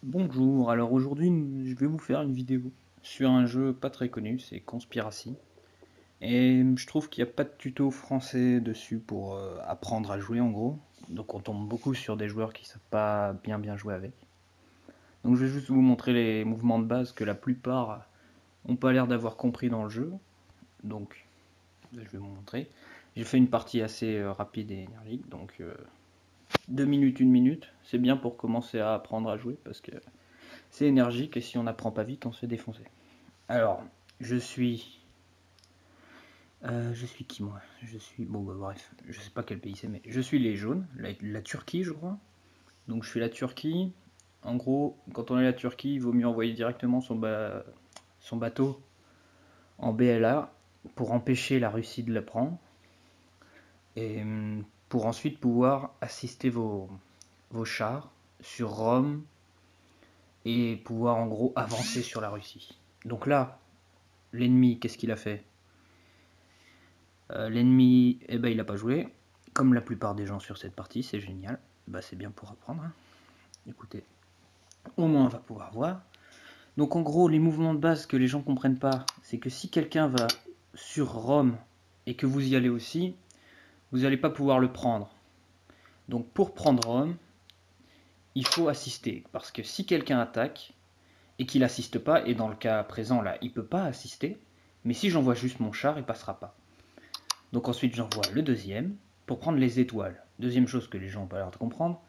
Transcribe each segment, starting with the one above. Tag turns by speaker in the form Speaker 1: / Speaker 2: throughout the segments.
Speaker 1: Bonjour, alors aujourd'hui je vais vous faire une vidéo sur un jeu pas très connu, c'est Conspiracy. Et je trouve qu'il n'y a pas de tuto français dessus pour apprendre à jouer en gros. Donc on tombe beaucoup sur des joueurs qui savent pas bien jouer avec. Donc je vais juste vous montrer les mouvements de base que la plupart ont pas l'air d'avoir compris dans le jeu. Donc je vais vous montrer. J'ai fait une partie assez rapide et énergique, donc 2 minutes, 1 minute. C'est bien pour commencer à apprendre à jouer parce que c'est énergique et si on n'apprend pas vite, on se fait défoncer. Alors, je suis... je suis qui moi? Je suis... Bon bah bref, je sais pas quel pays c'est, mais je suis les jaunes, la Turquie je crois. Donc je suis la Turquie. En gros, quand on est la Turquie, il vaut mieux envoyer directement son bateau en BLA pour empêcher la Russie de le prendre. Et pour ensuite pouvoir assister vos chars sur Rome et pouvoir en gros avancer sur la Russie. Donc là, l'ennemi, qu'est-ce qu'il a fait? L'ennemi, eh ben, il n'a pas joué, comme la plupart des gens sur cette partie, c'est génial. Bah, c'est bien pour apprendre. Hein. Écoutez, au moins on va pouvoir voir. Donc en gros, les mouvements de base que les gens comprennent pas, c'est que si quelqu'un va sur Rome et que vous y allez aussi, vous n'allez pas pouvoir le prendre. Donc pour prendre Rome, il faut assister. Parce que si quelqu'un attaque et qu'il n'assiste pas, et dans le cas présent là, il ne peut pas assister, mais si j'envoie juste mon char, il ne passera pas. Donc ensuite j'envoie le deuxième pour prendre les étoiles. Deuxième chose que les gens n'ont pas l'air de comprendre,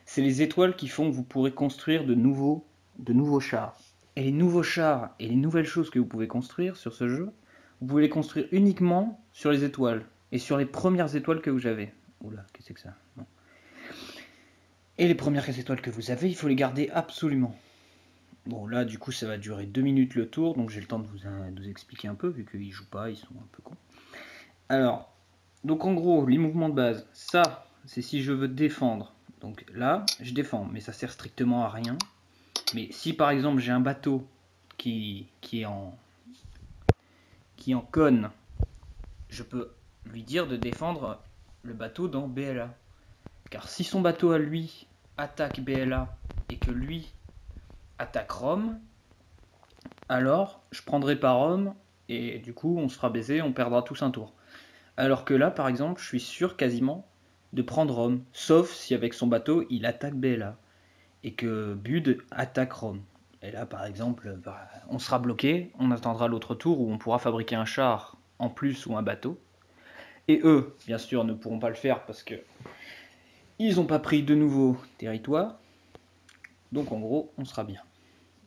Speaker 1: c'est les étoiles qui font que vous pourrez construire de nouveaux chars. Et les nouveaux chars et les nouvelles choses que vous pouvez construire sur ce jeu, vous pouvez les construire uniquement sur les étoiles. Et sur les premières étoiles que vous avez. Oula, qu'est-ce que c'est que ça? Non. Et les premières étoiles que vous avez, il faut les garder absolument. Bon là du coup ça va durer 2 minutes le tour, donc j'ai le temps de vous expliquer un peu, vu qu'ils jouent pas, ils sont un peu cons. Alors, donc en gros, les mouvements de base, ça, c'est si je veux défendre. Donc là, je défends, mais ça sert strictement à rien. Mais si par exemple j'ai un bateau qui est en cône, je peux lui dire de défendre le bateau dans BLA. Car si son bateau à lui attaque BLA et que lui attaque Rome, alors je prendrai pas Rome et du coup on se fera baiser, on perdra tous un tour. Alors que là, par exemple, je suis sûr quasiment de prendre Rome, sauf si avec son bateau, il attaque BLA et que Bud attaque Rome. Et là, par exemple, bah, on sera bloqué, on attendra l'autre tour où on pourra fabriquer un char en plus ou un bateau. Et eux, bien sûr, ne pourront pas le faire parce que ils n'ont pas pris de nouveaux territoires. Donc en gros, on sera bien.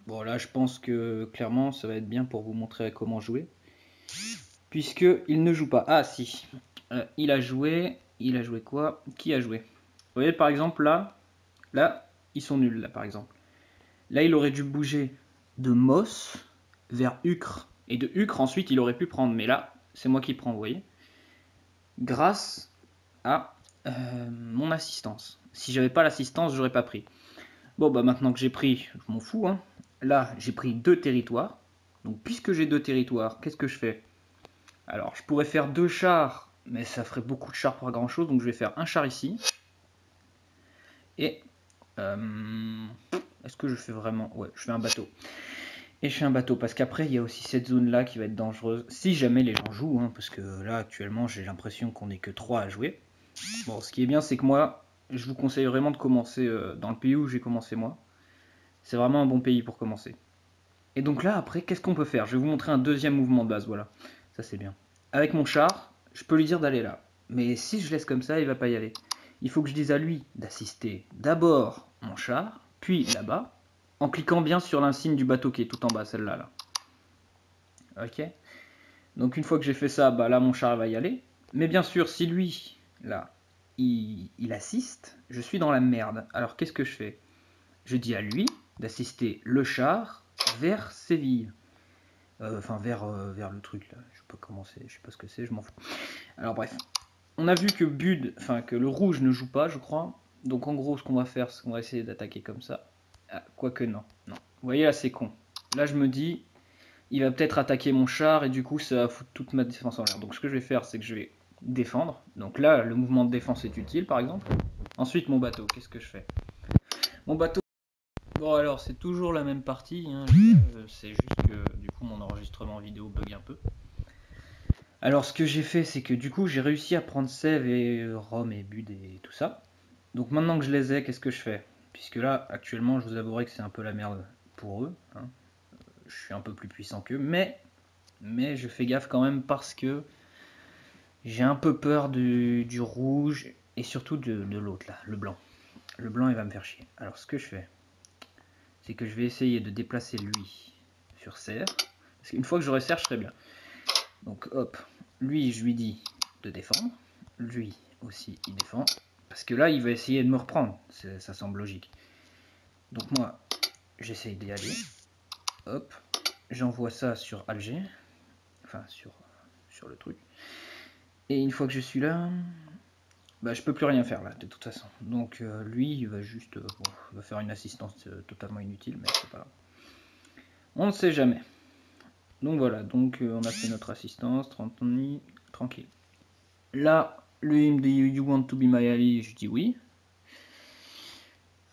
Speaker 1: Bon là, je pense que clairement, ça va être bien pour vous montrer comment jouer. Puisqu'il ne joue pas. Ah si, il a joué quoi? Qui a joué? Vous voyez par exemple là, ils sont nuls là par exemple. Là il aurait dû bouger de Moss vers Ucre. Et de Ucre ensuite il aurait pu prendre. Mais là, c'est moi qui prends, vous voyez. Grâce à mon assistance. Si j'avais pas l'assistance, j'aurais pas pris. Bon bah maintenant que j'ai pris, je m'en fous. Hein. Là, j'ai pris 2 territoires. Donc puisque j'ai 2 territoires, qu'est-ce que je fais? Alors, je pourrais faire 2 chars, mais ça ferait beaucoup de chars pour grand chose, donc je vais faire un char ici. Et est-ce que je fais vraiment? Ouais, je fais un bateau. Et je fais un bateau, parce qu'après, il y a aussi cette zone-là qui va être dangereuse, si jamais les gens jouent, hein, parce que là, actuellement, j'ai l'impression qu'on n'est que 3 à jouer. Bon, ce qui est bien, c'est que moi, je vous conseille vraiment de commencer dans le pays où j'ai commencé moi. C'est vraiment un bon pays pour commencer. Et donc là, après, qu'est-ce qu'on peut faire? Je vais vous montrer un deuxième mouvement de base, voilà. Ça, c'est bien. Avec mon char, je peux lui dire d'aller là. Mais si je laisse comme ça, il va pas y aller. Il faut que je dise à lui d'assister d'abord mon char, puis là-bas, en cliquant bien sur l'insigne du bateau qui est tout en bas, celle-là. Là. Ok. Donc une fois que j'ai fait ça, bah là mon char va y aller. Mais bien sûr, si lui, là, il assiste, je suis dans la merde. Alors qu'est-ce que je fais? Je dis à lui d'assister le char vers Séville. Enfin vers le truc là, je sais pas comment c'est, je sais pas ce que c'est, je m'en fous. Alors bref, on a vu que que le rouge ne joue pas, je crois. Donc en gros, ce qu'on va faire, c'est qu'on va essayer d'attaquer comme ça. Ah, quoique non. Vous voyez là, c'est con. Là, je me dis, il va peut-être attaquer mon char et du coup, ça va foutre toute ma défense en l'air. Donc ce que je vais faire, c'est que je vais défendre. Donc là, le mouvement de défense est utile, par exemple. Ensuite, mon bateau, qu'est-ce que je fais? Mon bateau, Bon alors c'est toujours la même partie, hein, c'est juste que du coup mon enregistrement vidéo bug un peu. Alors ce que j'ai fait c'est que du coup j'ai réussi à prendre sève et rhum et bud et tout ça. Donc maintenant que je les ai, qu'est-ce que je fais? Puisque là actuellement je vous avouerai que c'est un peu la merde pour eux, hein. Je suis un peu plus puissant qu'eux, mais je fais gaffe quand même parce que j'ai un peu peur du rouge et surtout de l'autre là, le blanc. Le blanc il va me faire chier. Alors ce que je fais, c'est que je vais essayer de déplacer lui sur serre. Parce qu'une fois que j'aurai serre, je serai bien. Donc hop, lui je lui dis de défendre. Lui aussi il défend. Parce que là il va essayer de me reprendre. Ça semble logique. Donc moi j'essaye d'y aller. Hop, j'envoie ça sur Alger. Enfin sur le truc. Et une fois que je suis là, bah, je peux plus rien faire là de toute façon. Donc lui il va juste bon, il va faire une assistance totalement inutile, mais c'est pas grave. On ne sait jamais. Donc voilà, donc on a fait notre assistance, tranquille. Là, lui il me dit You want to be my ally, je dis oui.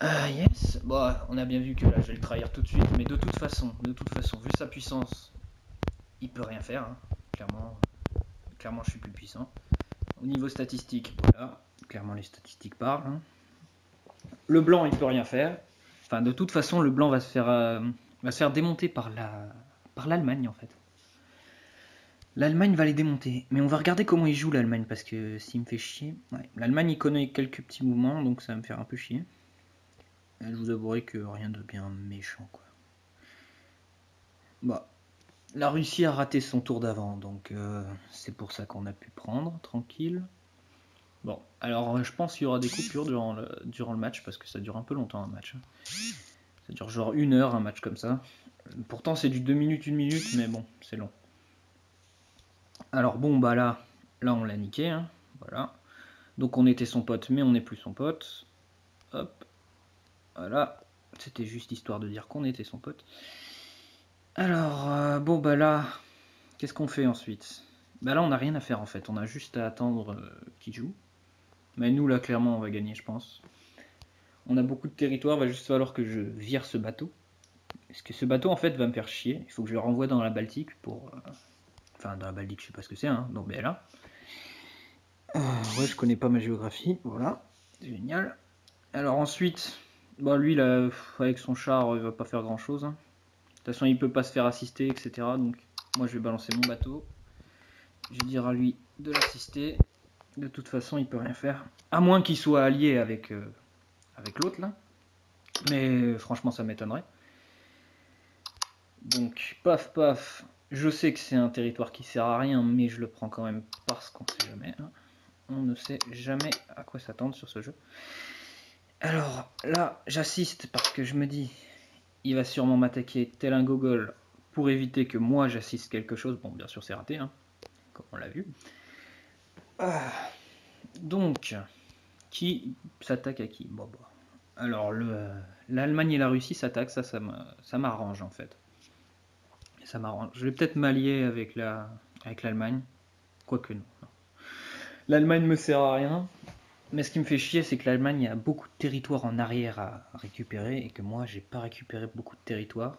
Speaker 1: Yes. Bon, on a bien vu que là je vais le trahir tout de suite, mais de toute façon, vu sa puissance, il peut rien faire, hein. Clairement je suis plus puissant. Au niveau statistique, voilà, clairement les statistiques parlent, hein. Le blanc il peut rien faire. Enfin de toute façon le blanc va se faire démonter par l'Allemagne en fait. L'Allemagne va les démonter. Mais on va regarder comment il joue l'Allemagne, parce que s'il me fait chier... Ouais. L'Allemagne, il connaît quelques petits mouvements, donc ça va me faire un peu chier. Et je vous avouerai que rien de bien méchant, quoi. Bah, la Russie a raté son tour d'avant, donc c'est pour ça qu'on a pu prendre, tranquille. Bon, alors je pense qu'il y aura des coupures durant le match, parce que ça dure un peu longtemps un match. Ça dure genre 1 heure un match comme ça. Pourtant c'est du 2 minutes, 1 minute, mais bon, c'est long. Alors bon, bah là on l'a niqué, hein, voilà. Donc on était son pote, mais on n'est plus son pote. Hop, voilà. C'était juste histoire de dire qu'on était son pote. Alors, bon bah là, qu'est-ce qu'on fait ensuite? Bah là on n'a rien à faire en fait, on a juste à attendre qu'il joue. Mais nous là clairement on va gagner je pense. On a beaucoup de territoire, va juste falloir que je vire ce bateau. Parce que ce bateau en fait va me faire chier, il faut que je le renvoie dans la Baltique pour... Enfin dans la Baltique je sais pas ce que c'est, hein, donc ben là. Ouais je connais pas ma géographie, voilà, génial. Alors ensuite, bah lui là, avec son char, il va pas faire grand chose, hein. De toute façon, il peut pas se faire assister, etc. Donc moi je vais balancer mon bateau. Je vais dire à lui de l'assister. De toute façon, il peut rien faire. À moins qu'il soit allié avec l'autre là. Mais franchement, ça m'étonnerait. Donc, paf paf. Je sais que c'est un territoire qui sert à rien, mais je le prends quand même parce qu'on sait jamais, hein. On ne sait jamais à quoi s'attendre sur ce jeu. Alors là, j'assiste parce que je me dis, il va sûrement m'attaquer tel un gogol pour éviter que moi j'assiste quelque chose. Bon, bien sûr, c'est raté, hein, comme on l'a vu. Donc, qui s'attaque à qui? Bon, bah. Alors, l'Allemagne et la Russie s'attaquent, ça m'arrange en fait. Ça m'arrange. Je vais peut-être m'allier avec l'Allemagne. Quoique non. L'Allemagne me sert à rien. Mais ce qui me fait chier, c'est que l'Allemagne a beaucoup de territoire en arrière à récupérer et que moi, j'ai pas récupéré beaucoup de territoire.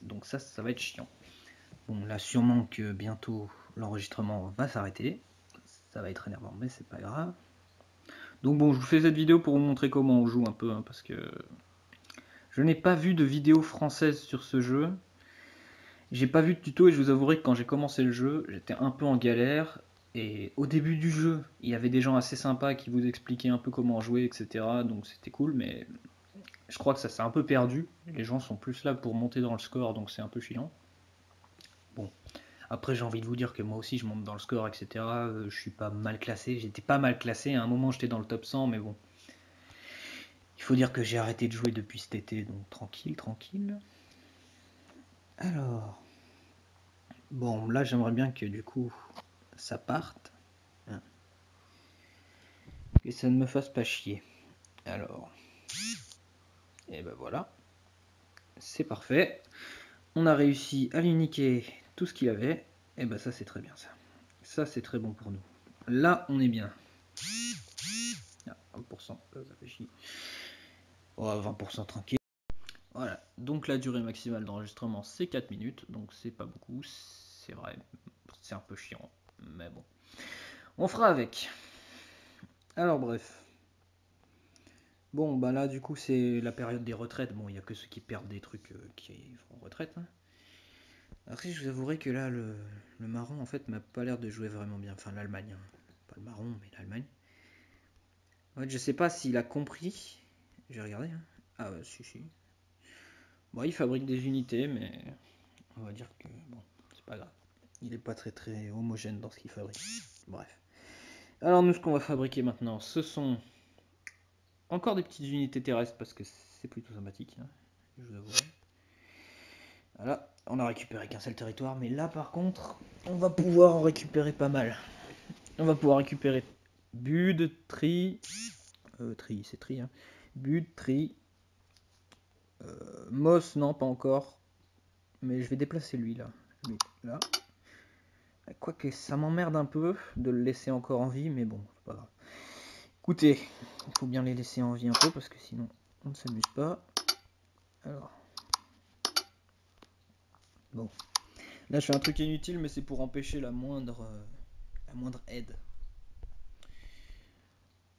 Speaker 1: Donc ça va être chiant. Bon, là, sûrement que bientôt l'enregistrement va s'arrêter. Ça va être énervant, mais c'est pas grave. Donc bon, je vous fais cette vidéo pour vous montrer comment on joue un peu, hein, parce que je n'ai pas vu de vidéo française sur ce jeu. J'ai pas vu de tuto et je vous avouerai que quand j'ai commencé le jeu, j'étais un peu en galère. Et au début du jeu, il y avait des gens assez sympas qui vous expliquaient un peu comment jouer, etc. Donc c'était cool, mais je crois que ça s'est un peu perdu. Les gens sont plus là pour monter dans le score, donc c'est un peu chiant. Bon, après j'ai envie de vous dire que moi aussi je monte dans le score, etc. Je suis pas mal classé, j'étais pas mal classé. À un moment j'étais dans le top 100, mais bon. Il faut dire que j'ai arrêté de jouer depuis cet été, donc tranquille, tranquille. Alors, bon, là j'aimerais bien que du coup ça parte, hein, que ça ne me fasse pas chier. Alors, et ben voilà, c'est parfait. On a réussi à lui niquer tout ce qu'il avait, et ben ça c'est très bien ça. Ça c'est très bon pour nous. Là on est bien. Ah, 1%, ça fait chier. Oh, 20% tranquille. Voilà, donc la durée maximale d'enregistrement c'est 4 minutes, donc c'est pas beaucoup, c'est vrai, c'est un peu chiant, mais bon. On fera avec. Alors bref. Bon, bah là du coup c'est la période des retraites, bon il n'y a que ceux qui perdent des trucs qui vont en retraite. Hein. Après je vous avouerai que là le marron en fait m'a pas l'air de jouer vraiment bien, enfin l'Allemagne, hein. Pas le marron mais l'Allemagne. En fait je sais pas s'il a compris, j'ai regardé, hein. Ah ouais, si. Bon il fabrique des unités mais on va dire que bon, c'est pas grave. Il est pas très homogène dans ce qu'il fabrique. Bref. Alors nous ce qu'on va fabriquer maintenant, ce sont encore des petites unités terrestres parce que c'est plutôt sympathique, hein, je vous avouerai. Voilà, on a récupéré qu'un seul territoire, mais là par contre, on va pouvoir en récupérer pas mal. On va pouvoir récupérer Bud, Tri, c'est Tri, hein. Bud, Tri, Moss, non pas encore, mais je vais déplacer lui là. Lui, là. Quoique ça m'emmerde un peu de le laisser encore en vie, mais bon, c'est pas grave. Écoutez, il faut bien les laisser en vie un peu parce que sinon on ne s'amuse pas. Alors. Bon. Là je fais un truc inutile mais c'est pour empêcher la moindre aide.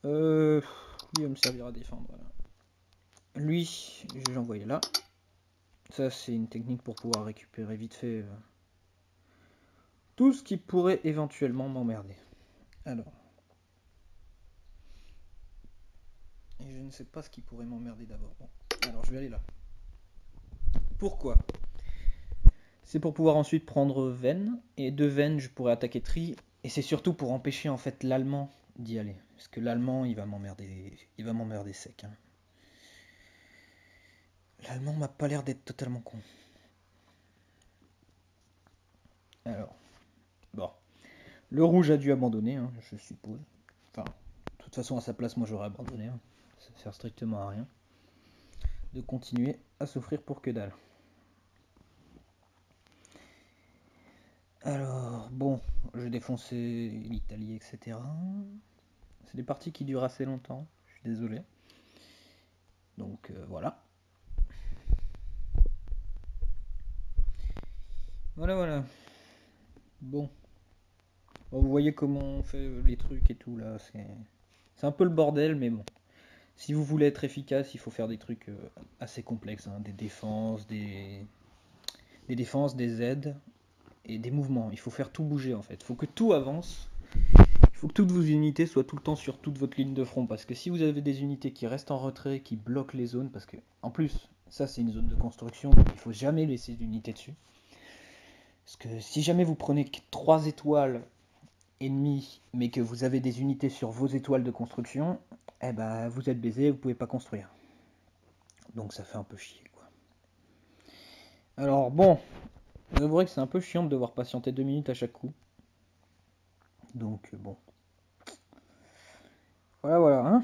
Speaker 1: Lui va me servir à défendre. Voilà. Lui, je vais l'envoyer là. Ça c'est une technique pour pouvoir récupérer vite fait tout ce qui pourrait éventuellement m'emmerder. Alors. Et je ne sais pas ce qui pourrait m'emmerder d'abord. Bon. Alors je vais aller là. Pourquoi? C'est pour pouvoir ensuite prendre Vennes. Et de Vennes je pourrais attaquer Tri. Et c'est surtout pour empêcher en fait l'Allemand d'y aller. Parce que l'Allemand il va m'emmerder. Il va m'emmerder sec. Hein. L'Allemand m'a pas l'air d'être totalement con. Alors. Bon. Le rouge a dû abandonner, hein, je suppose. Enfin, de toute façon à sa place moi j'aurais abandonné. Hein. Ça sert strictement à rien. De continuer à souffrir pour que dalle. Alors, bon, je vais défoncer l'Italie, etc. C'est des parties qui durent assez longtemps, je suis désolé. Donc voilà. Voilà. Bon. Bon, vous voyez comment on fait les trucs et tout là. C'est un peu le bordel, mais bon. Si vous voulez être efficace, il faut faire des trucs assez complexes. Hein. Des défenses, des aides et des mouvements. Il faut faire tout bouger en fait. Il faut que tout avance. Il faut que toutes vos unités soient tout le temps sur toute votre ligne de front. Parce que si vous avez des unités qui restent en retrait, qui bloquent les zones, parce que en plus, ça c'est une zone de construction, donc il ne faut jamais laisser d'unités dessus. Parce que si jamais vous prenez 3 étoiles ennemies, mais que vous avez des unités sur vos étoiles de construction, eh ben vous êtes baisé, vous pouvez pas construire. Donc ça fait un peu chier quoi. Alors bon, je vrai que c'est un peu chiant de devoir patienter 2 minutes à chaque coup. Donc bon. Voilà, hein.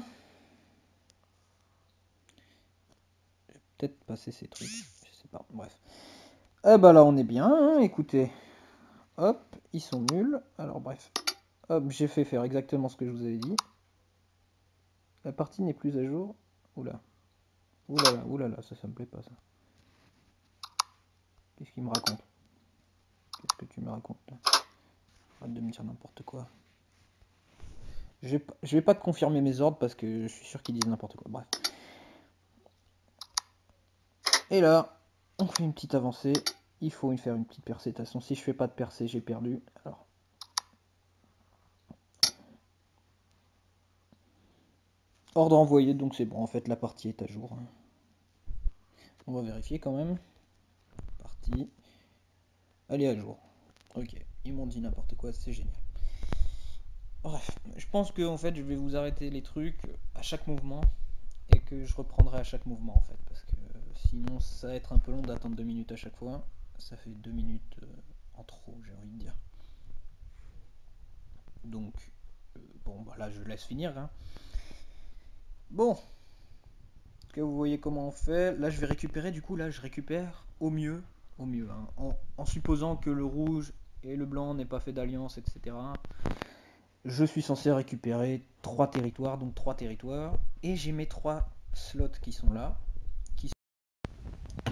Speaker 1: Je vais peut-être passer ces trucs, je sais pas, bref. Eh ben là on est bien, hein, écoutez. Hop, ils sont nuls. Alors bref. Hop, j'ai fait faire exactement ce que je vous avais dit. La partie n'est plus à jour. Oula. Oulala, ça me plaît pas ça. Qu'est-ce qu'il me raconte? Qu'est-ce que tu me racontes là? Arrête de me dire n'importe quoi. Je vais pas te confirmer mes ordres parce que je suis sûr qu'ils disent n'importe quoi. Bref. Et là, on fait une petite avancée. Il faut faire une petite percée. De toute façon, si je fais pas de percée, j'ai perdu. Alors. Ordre envoyé, donc c'est bon. En fait, la partie est à jour. On va vérifier quand même. Partie. Elle est à jour. Ok. Ils m'ont dit n'importe quoi, c'est génial. Bref, je pense que en fait, je vais vous arrêter les trucs à chaque mouvement et que je reprendrai à chaque mouvement en fait, parce que sinon ça va être un peu long d'attendre 2 minutes à chaque fois. Ça fait 2 minutes en trop, j'ai envie de dire. Donc, bon, bah là je laisse finir. Hein. Bon, est-ce que vous voyez comment on fait? Là je vais récupérer, du coup là je récupère au mieux, hein, en supposant que le rouge et le blanc n'aient pas fait d'alliance, etc. Je suis censé récupérer 3 territoires, donc 3 territoires, et j'ai mes 3 slots qui sont là.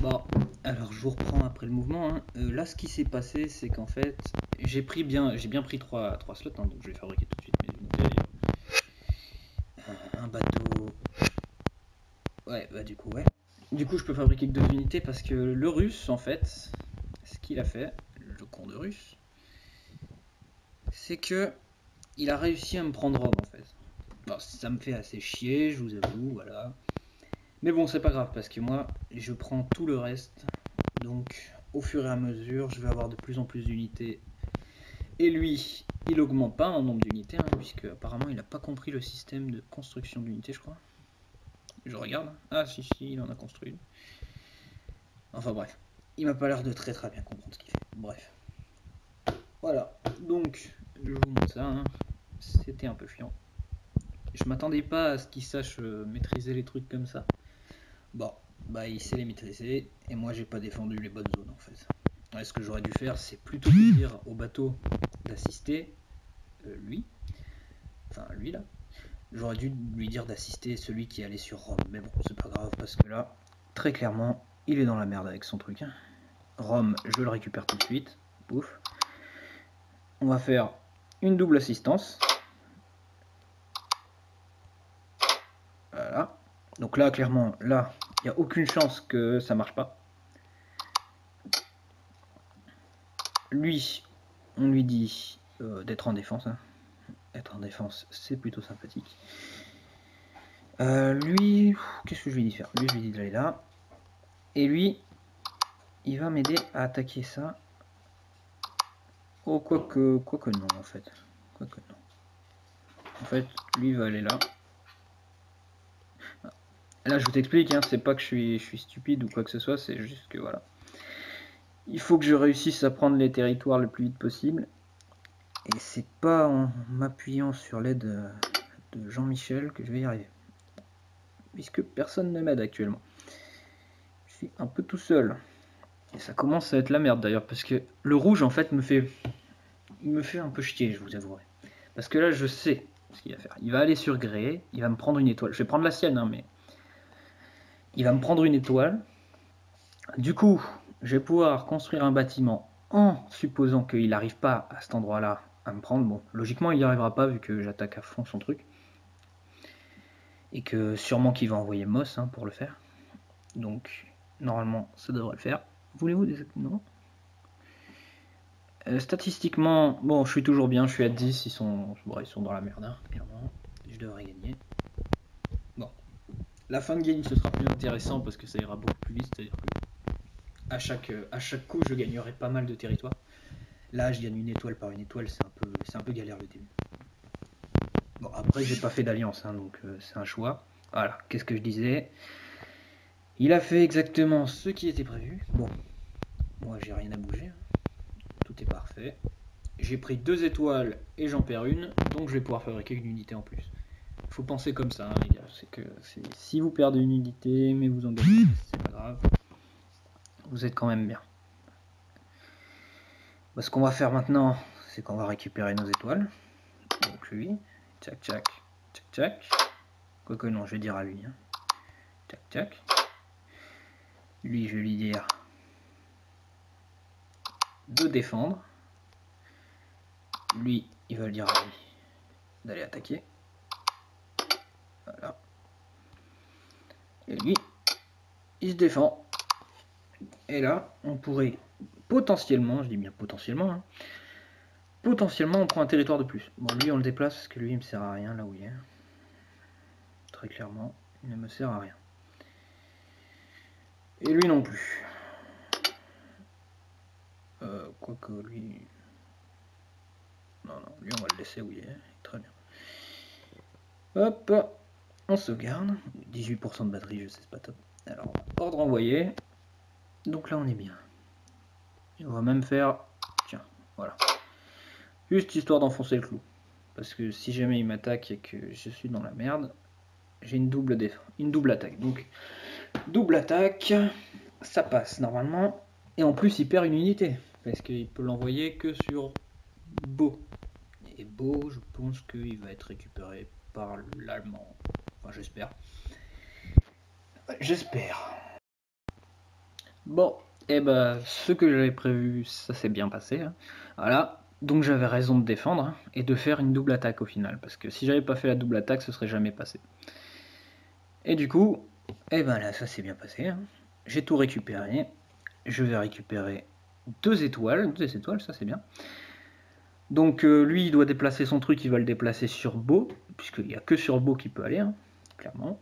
Speaker 1: Bon, alors je vous reprends après le mouvement. Hein. Là, ce qui s'est passé, c'est qu'en fait, j'ai bien pris 3 slots, hein, donc je vais fabriquer tout de suite mes unités. Un bateau. Ouais, bah du coup, ouais. Du coup, je peux fabriquer que 2 unités parce que le russe, en fait, ce qu'il a fait, le con de russe, c'est que il a réussi à me prendre Rome, en fait. Bon, ça me fait assez chier, je vous avoue, voilà. Mais bon, c'est pas grave parce que moi, je prends tout le reste. Donc, au fur et à mesure, je vais avoir de plus en plus d'unités. Et lui, il augmente pas en nombre d'unités, hein, puisque apparemment, il n'a pas compris le système de construction d'unités, je crois. Je regarde. Ah, si, il en a construit une. Enfin bref, il m'a pas l'air de très bien comprendre ce qu'il fait. Bref. Voilà, donc, je vous montre ça. Hein. C'était un peu chiant. Je m'attendais pas à ce qu'il sache maîtriser les trucs comme ça. Bon, bah il sait les maîtriser, et moi j'ai pas défendu les bonnes zones en fait. Ouais, ce que j'aurais dû faire, c'est plutôt dire au bateau d'assister lui, enfin lui là. J'aurais dû lui dire d'assister celui qui allait sur Rome, mais bon, c'est pas grave parce que là, très clairement, il est dans la merde avec son truc. Hein. Rome, je le récupère tout de suite. Pouf. On va faire une double assistance. Voilà. Donc là, clairement, là, il n'y a aucune chance que ça marche pas. Lui, on lui dit d'être en défense. Hein. Être en défense, c'est plutôt sympathique. Lui, qu'est-ce que je lui dis de faire? Lui, je lui dis d'aller là. Et lui, il va m'aider à attaquer ça. Oh, quoique non, en fait. Quoique non. En fait, lui va aller là. Là, je vous t'explique, hein, c'est pas que je suis stupide ou quoi que ce soit, c'est juste que voilà. Il faut que je réussisse à prendre les territoires le plus vite possible. Et c'est pas en m'appuyant sur l'aide de Jean-Michel que je vais y arriver. Puisque personne ne m'aide actuellement. Je suis un peu tout seul. Et ça commence à être la merde d'ailleurs, parce que le rouge en fait me fait un peu chier, je vous avouerai. Parce que là, je sais ce qu'il va faire. Il va aller sur Gré, il va me prendre une étoile. Je vais prendre la sienne, hein, mais il va me prendre une étoile. Du coup, je vais pouvoir construire un bâtiment en supposant qu'il n'arrive pas à cet endroit-là à me prendre. Bon, logiquement, il n'y arrivera pas vu que j'attaque à fond son truc. Et que sûrement qu'il va envoyer Moss hein, pour le faire. Donc, normalement, ça devrait le faire. Voulez-vous des... Non. Statistiquement, bon, je suis toujours bien, je suis à 10, ils sont dans la merde, hein, clairement. Je devrais gagner. Bon. La fin de game, ce sera plus intéressant parce que ça ira beaucoup plus vite, c'est-à-dire que à chaque coup, je gagnerai pas mal de territoire. Là, je gagne une étoile par une étoile, c'est un peu galère le début. Bon, après, j'ai pas fait d'alliance, hein, donc c'est un choix. Voilà, qu'est-ce que je disais? Il a fait exactement ce qui était prévu. Bon, moi, j'ai rien à bouger. Tout est parfait. J'ai pris 2 étoiles et j'en perds une, donc je vais pouvoir fabriquer une unité en plus. Faut penser comme ça, hein, les gars. C'est que si vous perdez une unité, mais vous en gagnez, c'est pas grave. Vous êtes quand même bien. Bah, ce qu'on va faire maintenant, c'est qu'on va récupérer nos étoiles. Donc lui, tchac tchac, tchac tchac. Quoique non, je vais dire à lui. Hein. Tchac tchac. Lui, je vais lui dire de défendre. Lui, il va le dire à lui d'aller attaquer. Voilà. Et lui, il se défend. Et là, on pourrait potentiellement, je dis bien potentiellement, hein, potentiellement on prend un territoire de plus. Bon, lui on le déplace parce que lui il me sert à rien là où il est. Très clairement, il ne me sert à rien. Et lui non plus. Quoique lui... Non, lui on va le laisser où il est. Très bien. Hop, on sauvegarde. 18% de batterie, je sais, c'est pas top. Alors, ordre envoyé. Donc là on est bien. Et on va même faire... Tiens, voilà. Juste histoire d'enfoncer le clou. Parce que si jamais il m'attaque et que je suis dans la merde, j'ai une double attaque. Donc, double attaque, ça passe normalement. Et en plus, il perd une unité. Parce qu'il peut l'envoyer que sur Beau. Et Beau, je pense qu'il va être récupéré par l'allemand. Enfin, j'espère. J'espère. Bon, et ben, ce que j'avais prévu, ça s'est bien passé, hein. Voilà, donc j'avais raison de défendre, hein, et de faire une double attaque au final, parce que si j'avais pas fait la double attaque, ce serait jamais passé. Et du coup, et ben là, ça s'est bien passé, hein. J'ai tout récupéré. Je vais récupérer 2 étoiles, ça c'est bien. Donc lui, il doit déplacer son truc, il va le déplacer sur Beau, puisqu'il n'y a que sur Beau qui peut aller, hein, clairement.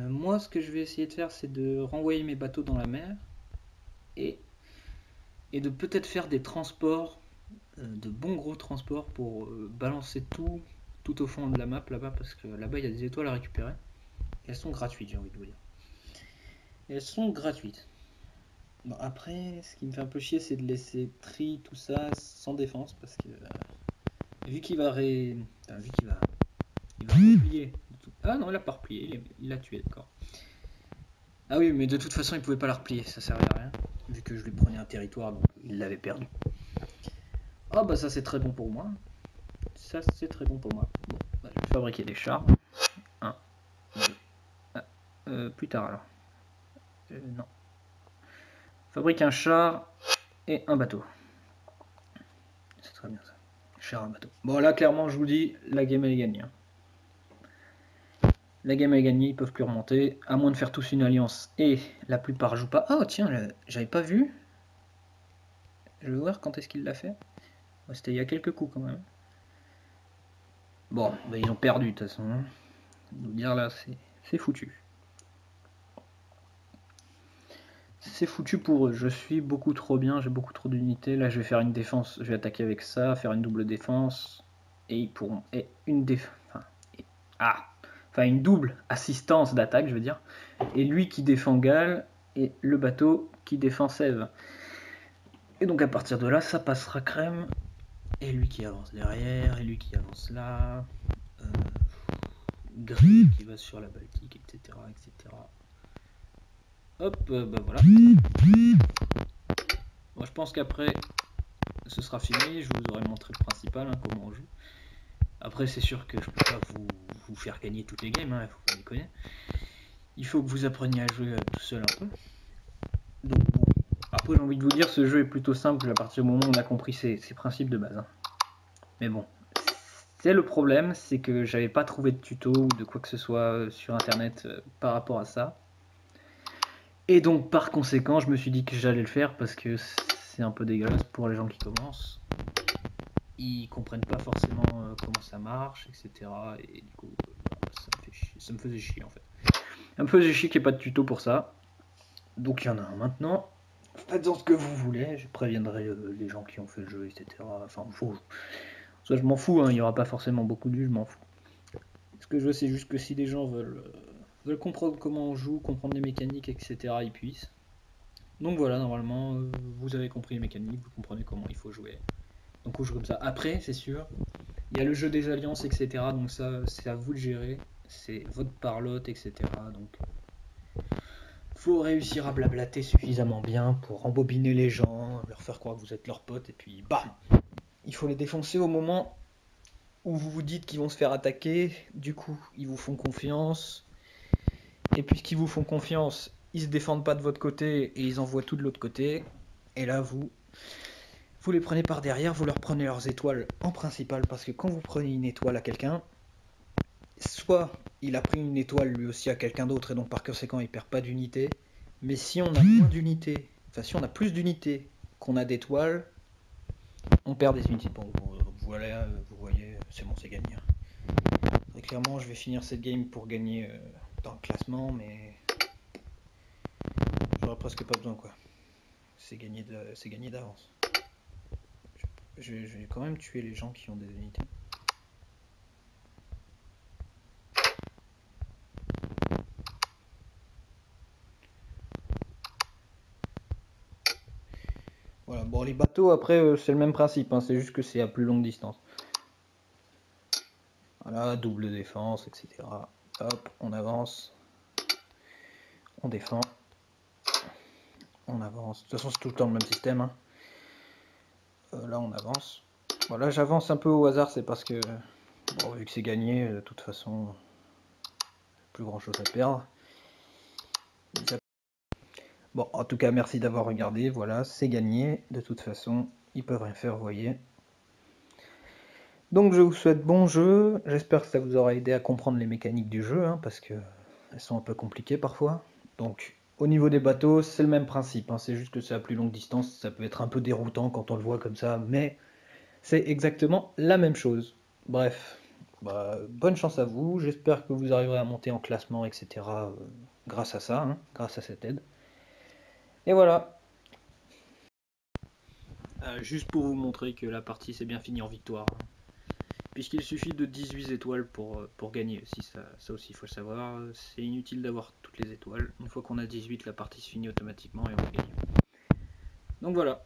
Speaker 1: Moi, ce que je vais essayer de faire, c'est de renvoyer mes bateaux dans la mer et, et de peut-être faire des transports, de bons gros transports pour balancer tout au fond de la map là-bas, parce que là-bas, il y a des étoiles à récupérer. Et elles sont gratuites, j'ai envie de vous dire. Et elles sont gratuites. Bon, après, ce qui me fait un peu chier, c'est de laisser Tri, tout ça, sans défense, parce que vu qu'il va vu il va replier. Ah non, il a pas replié, il l'a tué, d'accord. Ah oui, mais de toute façon, il pouvait pas la replier, ça servait à rien, vu que je lui prenais un territoire, donc il l'avait perdu. Ah bah ça c'est très bon pour moi. Ça c'est très bon pour moi. Bon, bah, je vais fabriquer des chars. Un, deux. Ah, plus tard alors. Non. Fabrique un char et un bateau. C'est très bien ça. Char, un bateau. Bon là clairement je vous dis, la game elle est gagnée, hein. La game est gagnée, ils peuvent plus remonter, à moins de faire tous une alliance, et la plupart jouent pas. Oh tiens, j'avais pas vu. Je vais voir quand est-ce qu'il l'a fait. C'était il y a quelques coups quand même. Bon, bah, ils ont perdu de toute façon, hein. Nous dire là, c'est foutu. C'est foutu pour eux, je suis beaucoup trop bien, j'ai beaucoup trop d'unités. Là je vais faire une défense, je vais attaquer avec ça, faire une double défense. Et ils pourront. Et une défense. Enfin une double assistance d'attaque, je veux dire. Et lui qui défend Gal et le bateau qui défend Sèvres. Et donc à partir de là, ça passera crème. Et lui qui avance derrière, et lui qui avance là. Euh, Gris qui va sur la Baltique, etc. etc. Hop, bah voilà. Bon, je pense qu'après, ce sera fini. Je vous aurai montré le principal, hein, comment on joue. Après, c'est sûr que je peux pas vous faire gagner toutes les games, hein, faut pas déconner. Il faut que vous appreniez à jouer tout seul un peu. Donc bon, après j'ai envie de vous dire, ce jeu est plutôt simple à partir du moment où on a compris ses principes de base, hein. Mais bon, c'est le problème, c'est que j'avais pas trouvé de tuto ou de quoi que ce soit sur internet par rapport à ça. Et donc par conséquent, je me suis dit que j'allais le faire parce que c'est un peu dégueulasse pour les gens qui commencent. Ils comprennent pas forcément comment ça marche, etc. Et du coup, ça me faisait chier en fait. Ça me faisait chier qu'il n'y ait pas de tuto pour ça. Donc il y en a un maintenant. Faites-en ce que vous voulez, je préviendrai les gens qui ont fait le jeu, etc. Enfin, ça je m'en fous, hein, il n'y aura pas forcément beaucoup de vues, je m'en fous. Ce que je veux, c'est juste que si les gens veulent comprendre comment on joue, comprendre les mécaniques, etc., ils puissent. Donc voilà, normalement, vous avez compris les mécaniques, vous comprenez comment il faut jouer. Donc on joue comme ça. Après, c'est sûr, il y a le jeu des alliances, etc. Donc ça, c'est à vous de gérer. C'est votre parlotte, etc. Donc faut réussir à blablater suffisamment bien pour embobiner les gens, leur faire croire que vous êtes leur pote, et puis bam. Il faut les défoncer au moment où vous vous dites qu'ils vont se faire attaquer. Du coup, ils vous font confiance. Et puisqu'ils vous font confiance, ils se défendent pas de votre côté et ils envoient tout de l'autre côté. Et là, vous les prenez par derrière, vous leur prenez leurs étoiles en principal, parce que quand vous prenez une étoile à quelqu'un, soit il a pris une étoile lui aussi à quelqu'un d'autre et donc par conséquent il perd pas d'unité, mais si on a moins d'unités, enfin si on a plus d'unités qu'on a d'étoiles, on perd des unités. Bon, voilà, vous voyez, c'est bon, c'est gagné. Très clairement, je vais finir cette game pour gagner dans le classement, mais j'aurais presque pas besoin, quoi. C'est gagné d'avance. Je vais quand même tuer les gens qui ont des unités. Voilà, bon, les bateaux, après, c'est le même principe, hein, c'est juste que c'est à plus longue distance. Voilà, double défense, etc. Hop, on avance. On défend. On avance. De toute façon, c'est tout le temps le même système, hein. Là, on avance. Voilà, j'avance un peu au hasard, c'est parce que, bon, vu que c'est gagné, de toute façon, plus grand chose à perdre.
Speaker 2: Bon, en tout cas, merci d'avoir regardé. Voilà, c'est gagné. De toute façon, ils peuvent rien faire, vous voyez. Donc je vous souhaite bon jeu. J'espère que ça vous aura aidé à comprendre les mécaniques du jeu, hein, parce que elles sont un peu compliquées parfois. Donc au niveau des bateaux, c'est le même principe, hein, c'est juste que c'est à plus longue distance. Ça peut être un peu déroutant quand on le voit comme ça, mais c'est exactement la même chose. Bref, bah, bonne chance à vous. J'espère que vous arriverez à monter en classement, etc. Grâce à ça, hein, grâce à cette aide. Et voilà. Juste pour vous montrer que la partie s'est bien finie en victoire, hein. Puisqu'il suffit de 18 étoiles pour gagner aussi, ça aussi il faut le savoir. C'est inutile d'avoir toutes les étoiles. Une fois qu'on a 18, la partie se finit automatiquement et on gagne. Donc voilà.